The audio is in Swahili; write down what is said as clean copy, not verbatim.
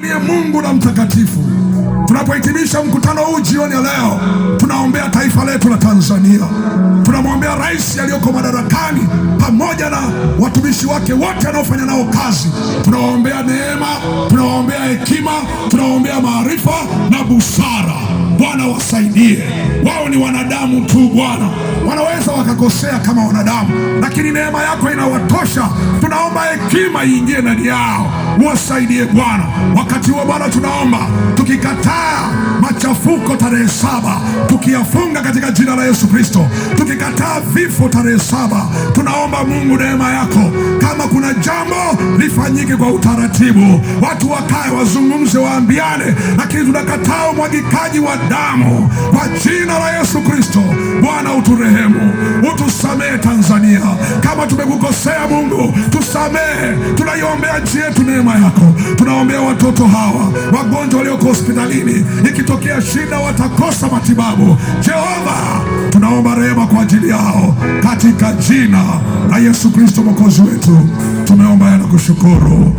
Ni Mungu na mtakatifu. Tunapohitimisha mkutano huu jioni ya leo, tunaombea taifa letu la Tanzania. Tunamwombea rais aliyoko madarakani pamoja na watumishi wake wote wanaofanya nao kazi. Tunawaombea neema, tunawaombea hekima, tunawaombea maarifa na busara. Bwana wasaidie. Wao ni wanadamu tu Bwana, wanaweza wakakosea kama wanadamu, lakini neema yako inawatosha. Tunaomba hekima iingie ndani yao, wasaidie Bwana. Wakati huo Bwana, tunaomba tukikataa machafuko tarehe 7, tukiyafunga katika jina la Yesu Kristo. Tukikataa vifo tarehe 7, tunaomba Mungu neema yako, kama kuna jambo lifanyike kwa utaratibu, watu wakae wazungumze, waambiane, lakini tunakataa umwagikaji wa damu kwa jina la Yesu Kristo. Bwana uturehemu, utusamehe Tanzania. Kama tumekukosea Mungu, tusamehe. Tunaiombea nchi yetu neema yako. Tunaombea watoto hawa wagonjwa walioko hospitalini, ikitokea shida watakosa matibabu. Jehova, tunaomba rehema kwa ajili yao katika jina la Yesu Kristo mwokozi wetu. Tumeomba na kushukuru.